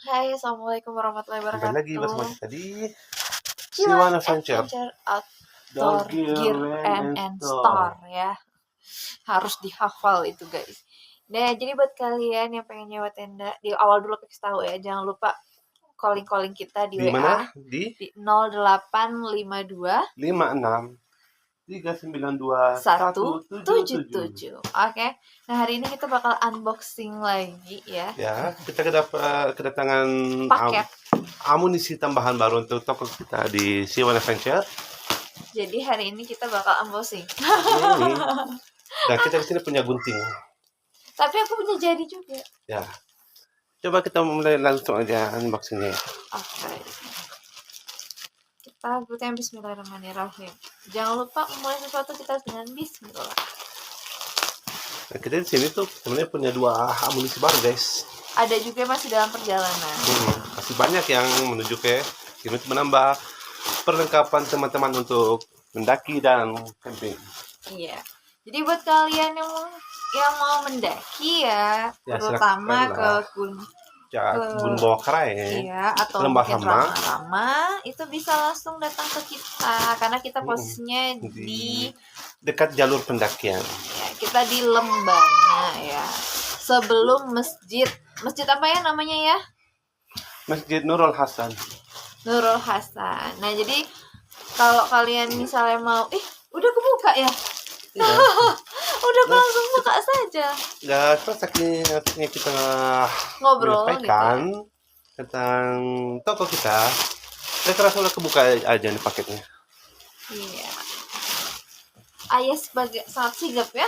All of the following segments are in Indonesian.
Hai, assalamualaikum warahmatullahi Kembali lagi bersama wabarakatuh. kita di Ciwan Siwana Venture. Adventure Outdoor Door Gear Gear Land and and Store. Store ya. Harus dihafal itu guys. Nah, jadi buat kalian yang pengen nyewa tenda, di awal dulu kasih tahu ya, jangan lupa calling kita di Di WA mana? Di di 0852 56 392 177. 177. Oke. Nah, hari ini kita bakal unboxing lagi ya. Ya, kita kedatangan Paket. amunisi tambahan baru untuk toko kita di Siwana Venture. Jadi hari ini kita bakal unboxing. Ini. Dan kita di sini punya gunting. Tapi aku punya jari juga. Ya. Coba kita mulai langsung aja unboxingnya. Oke. Kita butuh bismillahirrahmanirrahim. Jangan lupa memulai sesuatu kita harus dengan bismillah. Nah, kita di sini tuh sebenarnya punya 2 amunisi baru, guys. Ada juga masih dalam perjalanan. Masih banyak yang menuju ke sini untuk menambah perlengkapan teman-teman untuk mendaki dan camping. Iya. Jadi buat kalian yang mau mendaki ya terutama ke Gunung Bawah Karaeng, iya, atau Lembah mungkin Hama. Rama, itu bisa langsung datang ke kita karena kita posisinya di dekat jalur pendakian. Ya, kita di Lembana ya. Sebelum masjid apa ya namanya ya? Masjid Nurul Hasan. Nurul Hasan. Nah, jadi kalau kalian misalnya mau, udah kebuka ya? Iya. Udah langsung buka saja. Ya, terus akhirnya kita Ngobrol menyampaikan gitu. tentang toko kita. Saya terasa udah kebuka aja nih paketnya. Iya. Ayah sangat sigap ya,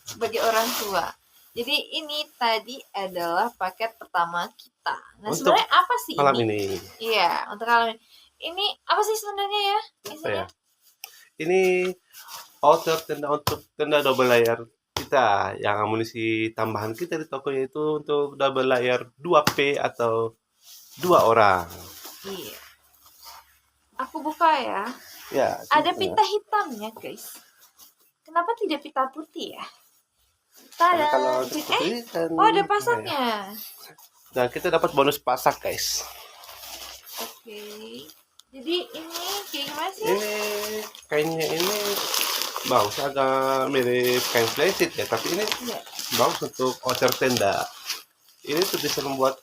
sebagai orang tua. Jadi ini tadi adalah paket pertama kita. Nah, sebenarnya apa sih malam ini? Iya, untuk malam ini. Ini apa sih sebenarnya ya? Isinya? Ini outer tenda untuk tenda double layer kita. Yang amunisi tambahan kita di toko yaitu untuk double layer 2P atau 2 orang. Iya. Aku buka ya. Ya. Ada pita hitamnya, guys. Kenapa tidak pita putih ya? Kalau ada pasaknya. Dan kita dapat bonus pasak, guys. Oke. Jadi ini kayak gimana sih? Ini kainnya ini bagus, agak mirip kain plastik ya, tapi ini bagus untuk outer tenda. Ini tuh bisa membuat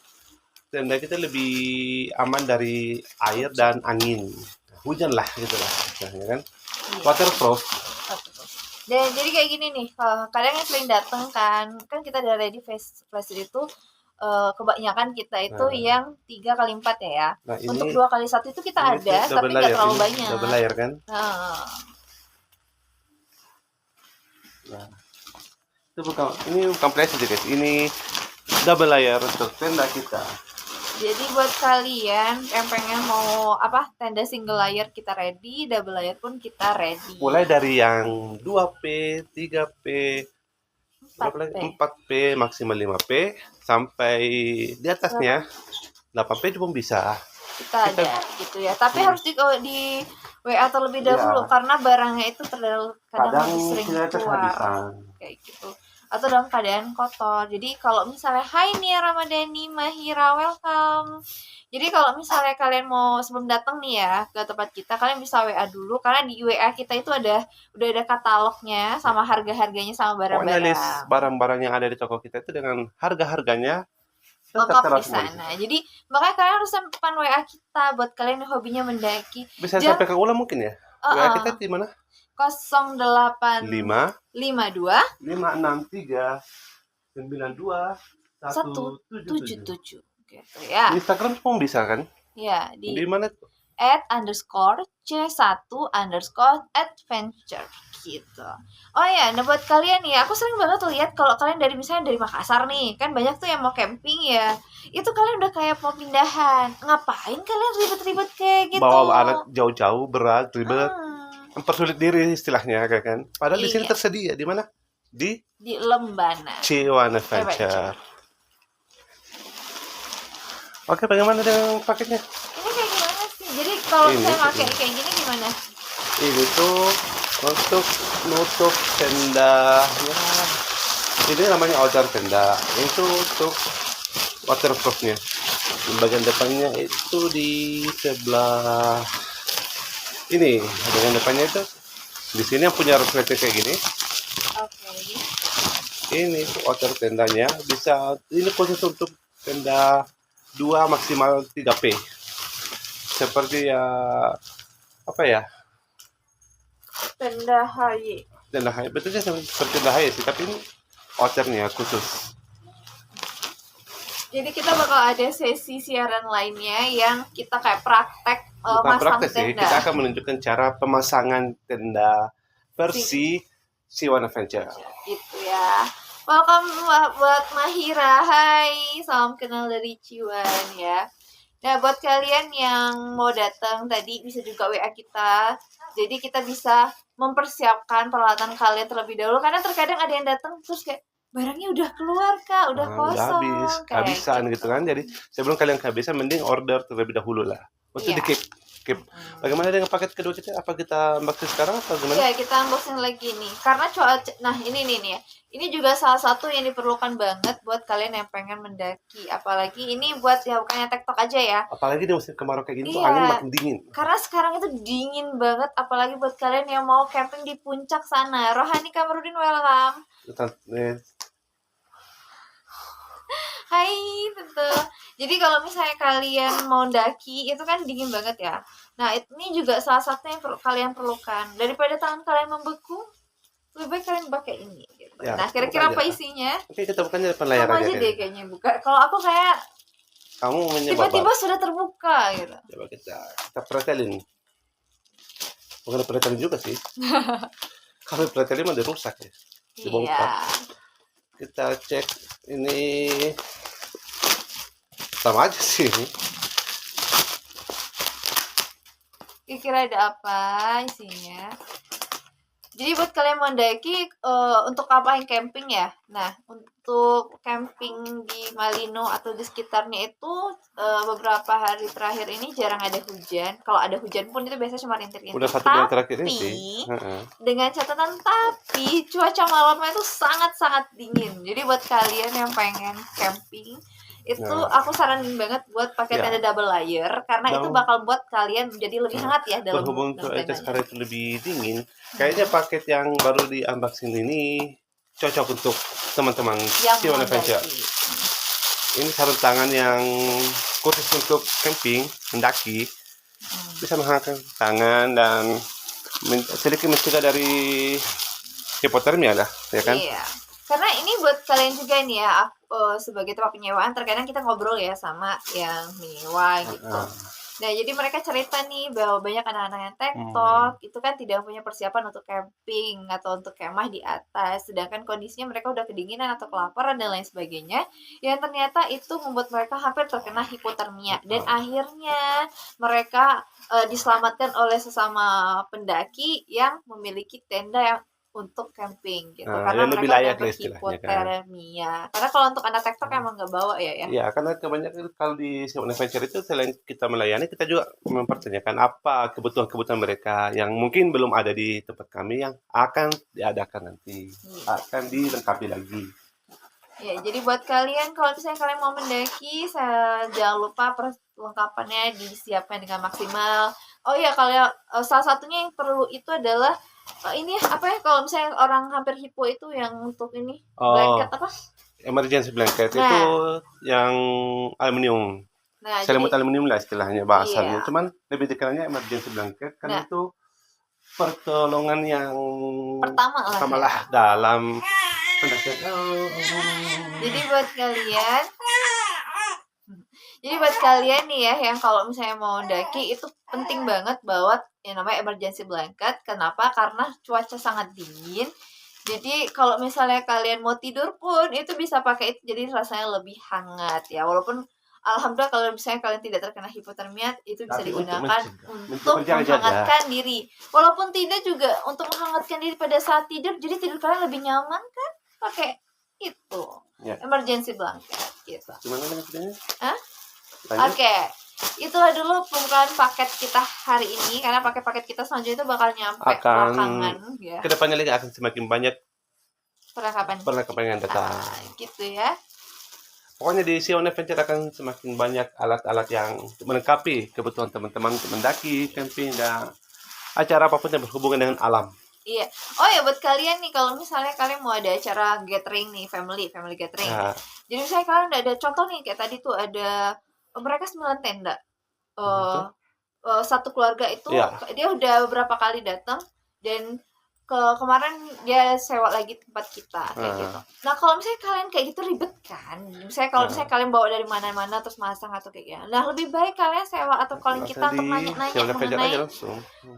tenda kita lebih aman dari air dan angin, hujan lah gitu lah, ya kan? Waterproof. Dan jadi kayak gini nih, kalian yang sering datang kan kita dari Ready Flash itu kebanyakan kita itu yang 3x4 ya. Nah, untuk 2x1 itu kita ada, tapi nggak terlalu banyak. Double layer kan? Nah, itu ini bukan plastik guys, ini double layer untuk tenda kita. Jadi buat kalian yang pengen mau tenda single layer kita ready, double layer pun kita ready. Mulai dari yang 2P, 3P, 4P, maksimal 5P, sampai di atasnya 8P pun bisa. Kita ada gitu ya. Tapi harus di WA terlebih dahulu karena barangnya itu kadang sering keluar kayak gitu. Atau dalam keadaan kotor. Jadi kalau misalnya hai Nia Ramadhani Mahira, welcome. Jadi kalau misalnya kalian mau sebelum datang nih ya ke tempat kita, kalian bisa WA dulu karena di WA kita itu udah ada katalognya sama harga-harganya sama barang-barang. List barang-barang yang ada di toko kita itu dengan harga-harganya lengkap di sana. Jadi makanya kalian harus simpan WA kita buat kalian yang hobinya mendaki. Bisa sampai ke ulang mungkin ya? WA kita di mana? 08 52 563 92 177 gitu ya. Di Instagram pun bisa kan? Ya, di mana tuh? @_C1_adventure gitu. Oh ya, nah buat kalian ya, aku sering banget lihat kalau kalian misalnya dari Makassar nih, kan banyak tuh yang mau camping ya. Itu kalian udah kayak mau pindahan. Ngapain kalian ribet-ribet kayak gitu? Bawa alat jauh-jauh berat, ribet. Mempersulit diri istilahnya kan. Padahal di sini tersedia di mana? Di Lembana. Siwana Venture. Oke, bagaimana dengan paketnya? Ini kayak gimana sih? Jadi kalau saya pakai kayak gini gimana? Ini tuh untuk nutup tenda ya. Ini namanya outer tenda. Itu untuk waterproofnya. Bagian depannya itu di sebelah ini, bagian depannya itu di sini yang punya reflektor kayak gini. Oke. Ini outer tendanya bisa, ini khusus untuk tenda 2 maksimal 3P. Seperti ya apa ya? Tenda HY. Tenda HY, betulnya seperti tenda HY sih, tapi ini outernya khusus. Jadi kita bakal ada sesi siaran lainnya yang kita kayak praktek Bukan masang praktek sih, tenda. kita akan menunjukkan cara pemasangan tenda versi Ciwan Adventure. Gitu ya. Welcome buat Mahira. Hai, salam kenal dari Ciwan ya. Nah, buat kalian yang mau datang tadi bisa juga WA kita. Jadi kita bisa mempersiapkan peralatan kalian terlebih dahulu karena terkadang ada yang datang terus kayak barangnya udah keluar Kak, udah kosong. Udah habis, kehabisan gitu kan. Jadi sebelum kalian kehabisan mending order terlebih dahulu lah. Untuk di keep. Bagaimana dengan paket kedua kita? Apa kita unboxing sekarang atau gimana? Iya, kita unboxing lagi nih. Karena cuaca, nah ini nih ya. Ini juga salah satu yang diperlukan banget buat kalian yang pengen mendaki. Apalagi ini buat ya bukannya TikTok aja ya. Apalagi di musim kemarau kayak gini tuh Iya, angin makin dingin. karena sekarang itu dingin banget. Apalagi buat kalian yang mau camping di puncak sana. Rohani Kamarudin, welcome. Hai, betul. Jadi kalau misalnya kalian mau daki itu kan dingin banget ya. Nah, ini juga salah satu yang kalian perlukan. Daripada tangan kalian membeku, lebih baik kalian pakai ini. Gitu. Ya, nah, kira-kira buka apa aja. isinya? Oke, kita bukannya depan layar Sama aja aja deh kayaknya buka. Kalau aku kayak Kamu tiba-tiba sudah terbuka gitu. Coba kita pretelin. Bukan pretelin juga sih. Kalau pretelin mah udah rusak ya. Dibongkar. Iya. Kita cek ini sama aja sih. Kira-kira ada apa isinya? Jadi buat kalian mendaki untuk apa yang camping ya. Nah, untuk camping di Malino atau di sekitarnya itu beberapa hari terakhir ini jarang ada hujan. Kalau ada hujan pun itu biasanya cuma rintik-rintik. Udah 1 bulan terakhir ini sih. Dengan catatan tapi cuaca malamnya itu sangat-sangat dingin. Jadi buat kalian yang pengen camping itu aku saranin banget buat pakai tenda double layer karena itu bakal buat kalian menjadi lebih hangat ya dalam berhubung cuaca sekarang itu lebih dingin, kayaknya paket yang baru di unboxing ini cocok untuk teman-teman Ciwan Adventure. Ini sarung tangan yang khusus untuk camping, mendaki, bisa menghangatkan tangan dan sedikit mencegah dari hipotermia lah, ya kan? Iya. Karena ini buat kalian juga nih ya, sebagai tempat penyewaan terkadang kita ngobrol ya sama yang menyewa gitu. Nah, jadi mereka cerita nih bahwa banyak anak-anak yang TikTok itu kan tidak punya persiapan untuk camping atau untuk kemah di atas, sedangkan kondisinya mereka udah kedinginan atau kelaparan dan lain sebagainya, yang ternyata itu membuat mereka hampir terkena hipotermia dan akhirnya mereka diselamatkan oleh sesama pendaki yang memiliki tenda yang untuk camping gitu karena lebih mereka layak ada hipotermia. Karena kalau untuk anak TikTok emang nggak bawa ya. Iya, karena kebanyakan kalau di Ciwan Adventure itu selain kita melayani, kita juga mempertanyakan apa kebutuhan-kebutuhan mereka yang mungkin belum ada di tempat kami yang akan diadakan nanti, akan dilengkapi lagi. Ya, jadi buat kalian kalau misalnya kalian mau mendaki, jangan lupa perlengkapannya disiapkan dengan maksimal. Oh iya, kalau salah satunya yang perlu itu adalah ini apa ya kalau misalnya orang hampir hipo itu yang untuk ini blanket apa? Emergency blanket itu yang aluminium. Selimut aluminium lah istilahnya bahasanya. Cuman lebih dikenalnya emergency blanket karena itu pertolongan yang pertama lah dalam pendakian. Jadi buat kalian nih ya yang kalau misalnya mau mendaki itu penting banget bawa yang namanya emergency blanket. Kenapa? Karena cuaca sangat dingin. Jadi kalau misalnya kalian mau tidur pun itu bisa pakai itu jadi rasanya lebih hangat ya. Walaupun alhamdulillah kalau misalnya kalian tidak terkena hipotermia itu bisa digunakan untuk menghangatkan diri. Walaupun tidak juga untuk menghangatkan diri pada saat tidur. Jadi tidur kalian lebih nyaman kan pakai itu. Emergency blanket gitu. Gimana maksudnya? Oke. Itulah dulu pembukaan paket kita hari ini karena paket-paket kita selanjutnya itu bakal nyampe belakangan ya. Kedepannya lagi akan semakin banyak perlengkapan yang datang. Gitu ya. Pokoknya di Sion Adventure akan semakin banyak alat-alat yang melengkapi kebutuhan teman-teman untuk mendaki, camping, dan acara apapun yang berhubungan dengan alam. Iya. Oh ya, buat kalian nih, kalau misalnya kalian mau ada acara gathering nih, family gathering. Nah, Jadi misalnya kalian udah ada contoh nih, kayak tadi tuh ada mereka 9 tenda. Satu keluarga itu Iya. dia udah beberapa kali datang, dan kemarin dia sewa lagi tempat kita kayak gitu. Nah kalau misalnya kalian kayak gitu ribet kan, misalnya kalau misalnya kalian bawa dari mana-mana terus masang atau kayak gitu, nah lebih baik kalian sewa atau calling kita untuk nanya-nanya mengenai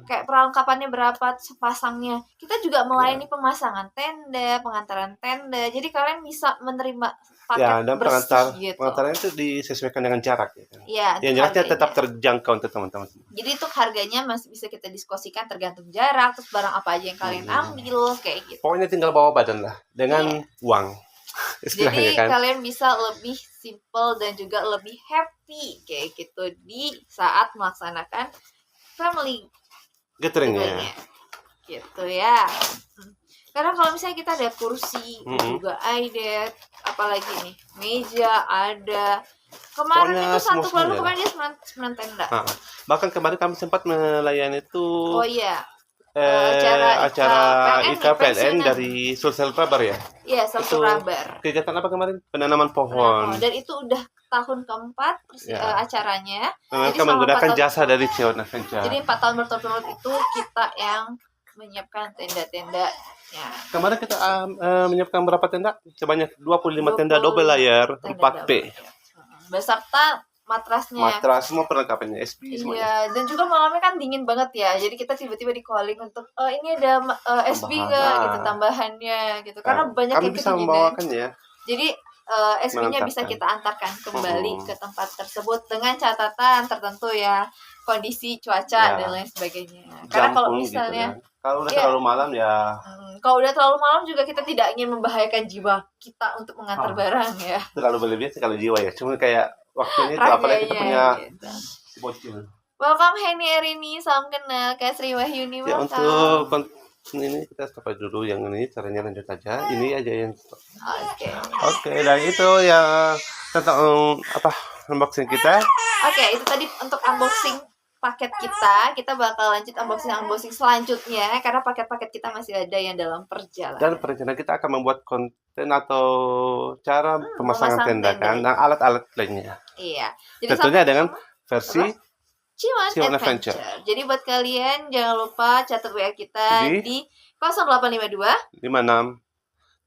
kayak perlengkapannya berapa, sepasangnya. Kita juga melayani pemasangan tenda, pengantaran tenda, jadi kalian bisa menerima paket Ya, dan bersih gitu. pengantaran itu disesuaikan dengan jarak ya kan. Iya, Yang jelasnya tetap terjangkau untuk teman-teman. jadi itu harganya masih bisa kita diskusikan tergantung jarak, terus barang apa aja yang kalian ambil kayak gitu. Pokoknya tinggal bawa badan lah dengan uang. Jadi kan. kalian bisa lebih simple dan juga lebih happy kayak gitu di saat melaksanakan family gatheringnya. Gitu ya. Karena kalau misalnya kita ada kursi, juga ada apalagi nih, meja ada. Kemarin pokoknya itu satu keluarga semua kemarin dia 9 tenda. Bahkan kemarin kami sempat melayani itu Oh iya. acara IKPLN dari Sulsel Prabar ya. Iya, Sulsel Prabar. Kegiatan apa kemarin? Penanaman pohon. Dan itu udah tahun keempat acaranya. Mereka menggunakan jasa dari Sion Adventure. Jadi 4 tahun berturut-turut itu kita yang menyiapkan tenda-tenda. Ya. Kemarin kita menyiapkan berapa tenda? Sebanyak 25 tenda double layer 4P. Beserta matrasnya. Matras semua perlengkapannya, SB semuanya. Iya, dan juga malamnya kan dingin banget ya. Jadi kita tiba-tiba di calling untuk ini ada SB nggak gitu tambahannya gitu. Karena banyak kami yang bisa membawakannya. Jadi SB-nya bisa kita antarkan kembali ke tempat tersebut dengan catatan tertentu ya, kondisi cuaca dan lain sebagainya. Karena kalau misalnya gitu, kalau udah terlalu malam ya. Kalau udah terlalu malam juga kita tidak ingin membahayakan jiwa kita untuk mengantar barang ya. Terlalu berlebihan sekali jiwa ya. Cuma kayak waktunya itu apalagi kita punya si bocil. Welcome Henny Erini, salam kenal Kak Sri Wahyuni. Ya, untuk ini kita stop aja dulu, yang ini caranya lanjut aja. Ini aja yang Oke, dan itu yang tentang unboxing kita. Oke, itu tadi untuk unboxing paket kita bakal lanjut unboxing selanjutnya karena paket-paket kita masih ada yang dalam perjalanan. Dan perencanaan kita akan membuat konten atau cara pemasangan tenda kan, dan alat-alat lainnya. Iya. Jadi tentunya dengan versi Sion Adventure. Jadi buat kalian jangan lupa catat WA kita di 0852 56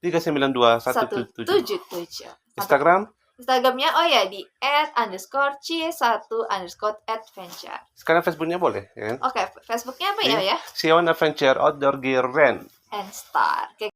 392 177. Instagramnya di @_c1_adventure. Sekarang Facebooknya boleh ya kan? Oke, Facebooknya apa ya? Sion Adventure Outdoor Gear Rent and Start.